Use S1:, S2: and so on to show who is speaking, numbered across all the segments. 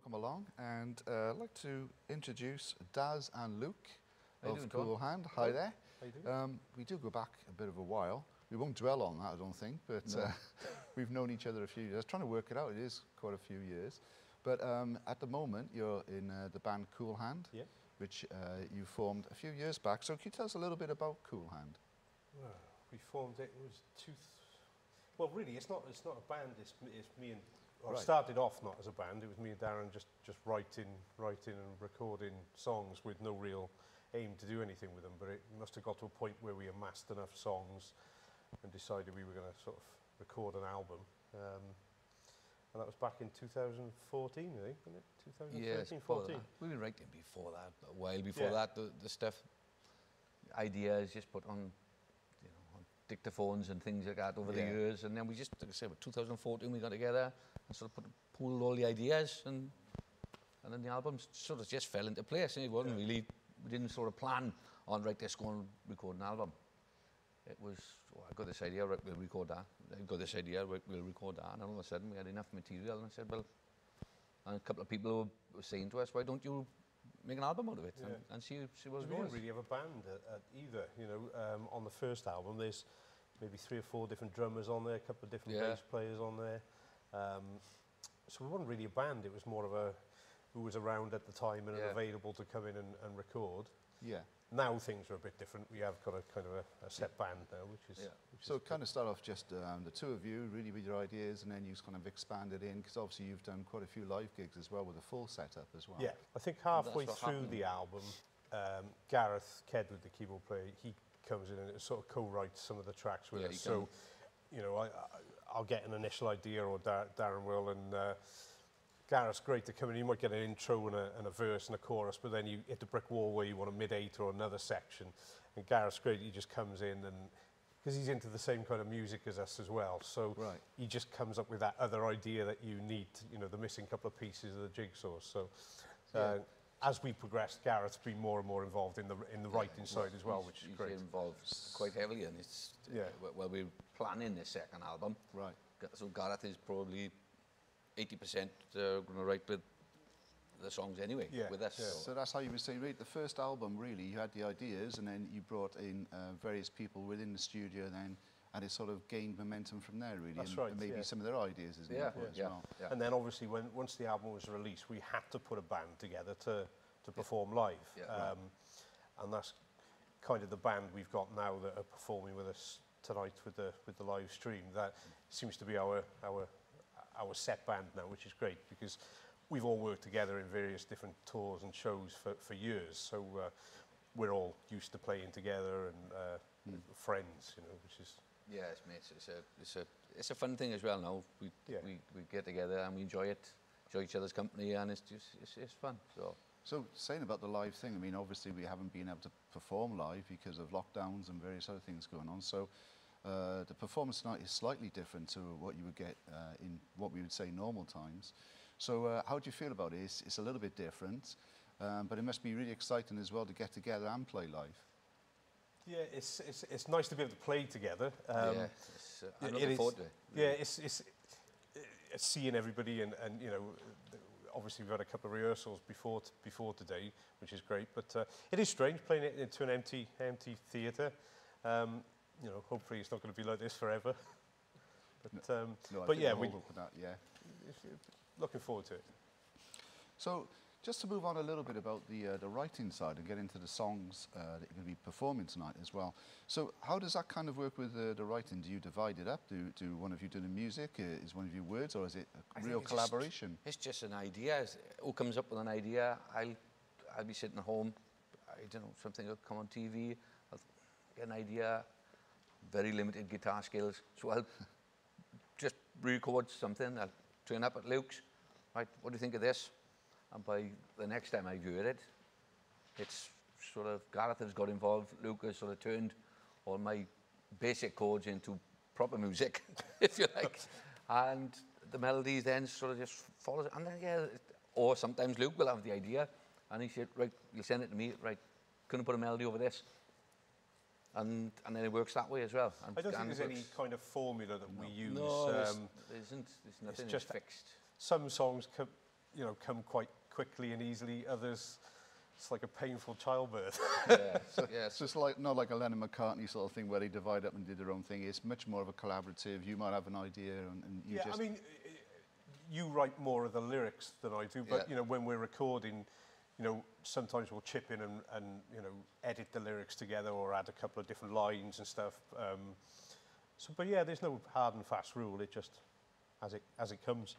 S1: welcome along, and I'd like to introduce Daz and Luke of Coolhand. Hi there.
S2: How you doing?
S1: We do go back a bit of a while. We won't dwell on that, I don't think, but
S2: No.
S1: we've known each other a few years. Trying to work it out, it is quite a few years. But at the moment, you're in the band Coolhand,
S2: Yeah.
S1: which you formed a few years back. So can you tell us a little bit about Coolhand?
S2: Well, we formed it was well, really, it's not a band. It's me and. Well,
S1: Right.
S2: It started off not as a band. It was me and Darren just writing and recording songs with no real aim to do anything with them. But it must have got to a point where we amassed enough songs and decided we were going to sort of record an album. And that was back in 2014, I think, wasn't it? 2013, 14.
S3: We've been writing before that, but a while before that, the stuff, ideas just put on, you know, on dictaphones and things like that over the years, and then we just, like I said, 2014 we got together and sort of pooled all the ideas, and then the album sort of just fell into place. And it wasn't really, we didn't sort of plan on, right, let's go and record an album. It was, oh, I got this idea, right, we'll record that. I got this idea, right, we'll record that. And all of a sudden we had enough material, and I said, well, and a couple of people were saying to us, why don't you make an album out of it and see what it
S2: We
S3: goes.
S2: didn't really have a band either. You know, on the first album, there's maybe 3 or 4 different drummers on there, a couple of different bass players on there. So we weren't really a band. It was more of a who was around at the time and available to come in and record.
S1: Yeah.
S2: Now things are a bit different. We have got a kind of a set band now, which is
S1: So it kind of started off just the two of you, really with your ideas, and then you kind of expanded in, because obviously you've done quite a few live gigs as well with a full setup as well.
S2: Yeah, I think halfway through the album, Gareth Kedwood, the keyboard player, he comes in and sort of co-writes some of the tracks with us. So, you know, I'll get an initial idea, or Darren will, and Gareth's great to come in. You might get an intro and a verse and a chorus, but then you hit the brick wall where you want a mid-8 or another section. And Gareth's great. He just comes in, and because he's into the same kind of music as us as well, so he just comes up with that other idea that you need, you know, the missing couple of pieces of the jigsaw. So as we progressed, Gareth's been more and more involved in the writing side as well, which is great.
S3: He's involved quite heavily, and it's well, we're planning the second album.
S1: Right.
S3: So Gareth is probably 80% going to write with the songs anyway with us.
S1: Yeah. So that's how you were saying, right, the first album, really, you had the ideas, and then you brought in various people within the studio then, and it sort of gained momentum from there, really.
S2: That's
S1: and,
S2: right,
S1: and maybe some of their ideas as well.
S2: And then obviously once the album was released, we had to put a band together to perform live. And that's kind of the band we've got now that are performing with us tonight with the live stream. That seems to be our set band now, which is great, because we've all worked together in various different tours and shows for years, so we're all used to playing together and friends, you know, which is...
S3: Yes, mate, it's a fun thing as well now. We get together and we enjoy it, enjoy each other's company, and it's fun.
S1: So saying about the live thing, I mean, obviously we haven't been able to perform live because of lockdowns and various other things going on, so the performance tonight is slightly different to what you would get in what we would say normal times. So how do you feel about it? It's a little bit different, but it must be really exciting as well to get together and play live.
S2: Yeah, it's nice to be able to play together.
S3: I'm looking forward to it.
S2: Yeah, it's seeing everybody, and you know, obviously we've had a couple of rehearsals before today, which is great. But it is strange playing it into an empty theatre. You know, hopefully it's not going to be like this forever. But yeah, looking forward to it.
S1: So just to move on a little bit about the writing side and get into the songs that you're going to be performing tonight as well. So how does that kind of work with the writing? Do you divide it up? Do one of you do the music? Is one of you words, or is it a real collaboration?
S3: It's just an idea. Who comes up with an idea? I'll be sitting at home. I don't know, something will come on TV. I'll get an idea. Very limited guitar skills, so I'll just record something. I'll turn up at Luke's. Right, what do you think of this? And by the next time I hear it, it's sort of Gareth has got involved. Luke has sort of turned all my basic chords into proper music, if you like, and the melodies then sort of just follows. And then or sometimes Luke will have the idea, and he said, right, you'll send it to me. Right, couldn't put a melody over this. And then it works that way as well. And
S2: I don't think there's any kind of formula that we use.
S3: No, there isn't. There's nothing
S2: just
S3: fixed.
S2: Some songs you know, come quite quickly and easily. Others, it's like a painful childbirth.
S1: So it's like not like a Lennon McCartney sort of thing where they divide up and did their own thing. It's much more of a collaborative. You might have an idea, and you just...
S2: I mean, you write more of the lyrics than I do, but you know, when we're recording, you know, sometimes we'll chip in and you know, edit the lyrics together or add a couple of different lines and stuff. But yeah, there's no hard and fast rule. It just as it comes.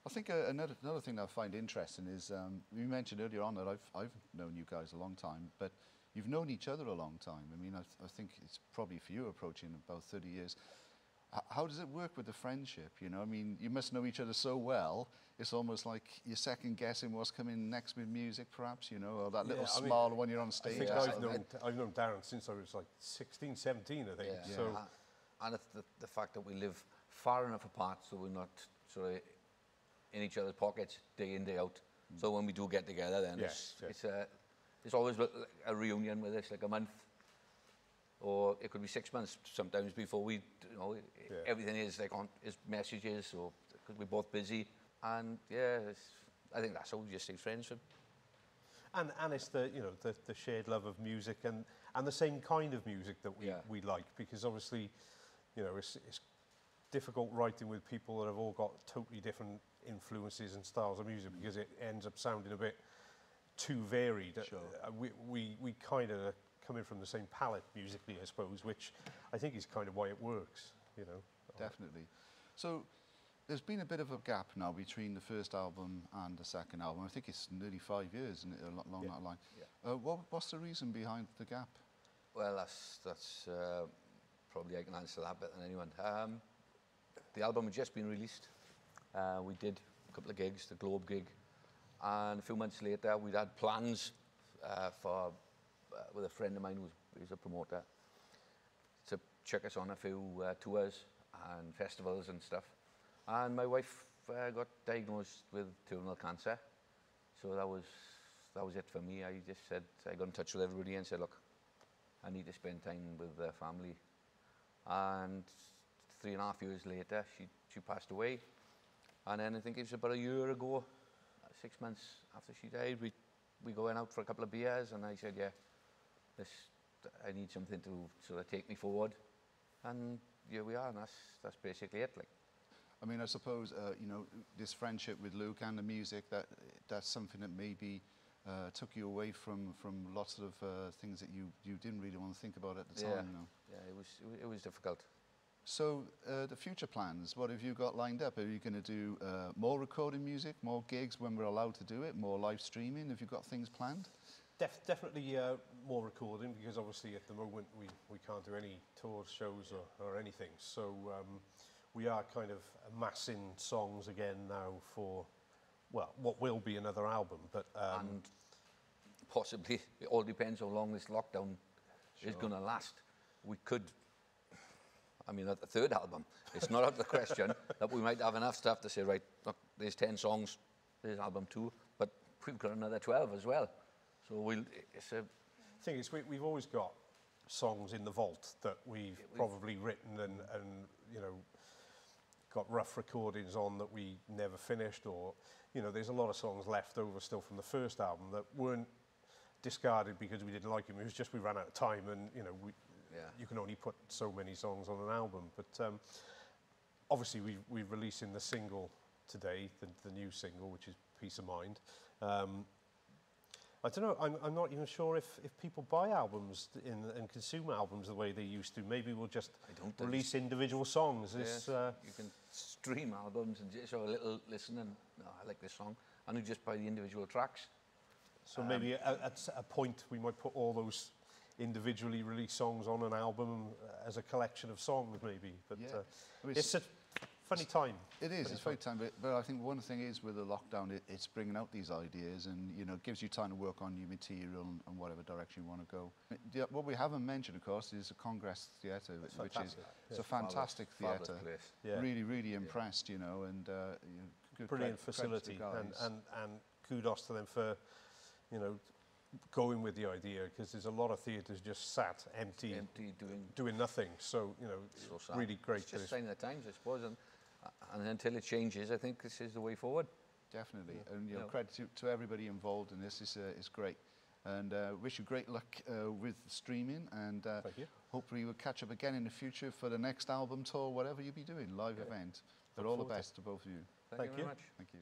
S1: I think another thing that I find interesting is you mentioned earlier on that I've known you guys a long time, but you've known each other a long time. I mean, I think it's probably for you approaching about 30 years. How does it work with the friendship? You know, I mean, you must know each other so well. It's almost like you're second guessing what's coming next with music, perhaps. You know, or that little smile when you're on stage.
S2: I think I've known Darren since I was like 16, 17, I think.
S1: Yeah.
S2: So,
S3: and it's the fact that we live far enough apart so we're not sort of in each other's pockets day in, day out. So when we do get together, then it's always a reunion with us, like a month. Or it could be 6 months sometimes before we, you know, everything is like on his messages, or because we're both busy. And yeah, I think that's how we just stay friends.
S2: And it's the, you know, the shared love of music and the same kind of music that we like, because obviously, you know, it's difficult writing with people that have all got totally different influences and styles of music, because it ends up sounding a bit too varied.
S1: Sure.
S2: We kind of coming from the same palette musically, I suppose, which I think is kind of why it works, you know.
S1: Definitely. So there's been a bit of a gap now between the first album and the second album. I think it's nearly 5 years, isn't it, along that line? Yeah. What's the reason behind the gap?
S3: Well, that's probably I can answer that better than anyone. The album had just been released. We did a couple of gigs, the Globe gig, and a few months later we'd had plans for with a friend of mine who's a promoter to check us on a few tours and festivals and stuff. And my wife got diagnosed with terminal cancer, so that was it for me. I just said, I got in touch with everybody and said, look, I need to spend time with the family. And 3.5 years later, she passed away. And then I think it was about a year ago, 6 months after she died, we going out for a couple of beers, and I said, yeah, I need something to sort of take me forward. And here we are, and that's basically it. Like,
S1: I mean, I suppose, you know, this friendship with Luke and the music, that's something that maybe took you away from lots of things that you didn't really want to think about at the time, you know?
S3: Yeah, it was difficult.
S1: So the future plans, what have you got lined up? Are you going to do more recording music, more gigs when we're allowed to do it, more live streaming? Have you got things planned?
S2: Definitely more recording, because obviously at the moment we can't do any tours, shows or anything. So we are kind of amassing songs again now for, well, what will be another album. But
S3: and possibly, it all depends how long this lockdown is going to last. We could, I mean, at the third album, it's not out of the question that we might have enough stuff to say, right, look, there's 10 songs, there's album 2, but we've got another 12 as well. So it's a...
S2: The thing is, we've always got songs in the vault that we've probably written and you know, got rough recordings on that we never finished, or, you know, there's a lot of songs left over still from the first album that weren't discarded because we didn't like them. It was just we ran out of time, and, you know, you can only put so many songs on an album. But obviously we're releasing the single today, the new single, which is Peace of Mind. I don't know, I'm not even sure if people buy albums and consume albums the way they used to. Maybe we'll just release individual songs.
S3: Yes, you can stream albums and just have a little listen and, no, I like this song, and you just buy the individual tracks.
S2: So maybe at a point we might put all those individually released songs on an album as a collection of songs, maybe. But I mean, it's a funny time.
S1: It is, it's funny time, but I think one thing is with the lockdown, it's bringing out these ideas, and, you know, it gives you time to work on new material and whatever direction you want to go. What we haven't mentioned, of course, is the Congress Theatre, which is it's a fantastic theatre.
S3: Yeah.
S1: Really impressed, you know, and you know, good
S2: brilliant facility, and kudos to them for, you know, going with the idea, because there's a lot of theatres just sat empty doing nothing. So, you know,
S3: so sad.
S2: Really great.
S3: It's just sign of the times, I suppose, and until it changes, I think this is the way forward.
S1: Definitely. And credit to everybody involved in this. It's great. And wish you great luck with streaming, and hopefully we'll catch up again in the future for the next album tour, whatever you'll be doing, live event. But all the best to both of you.
S3: Thank you very much.
S1: Thank you.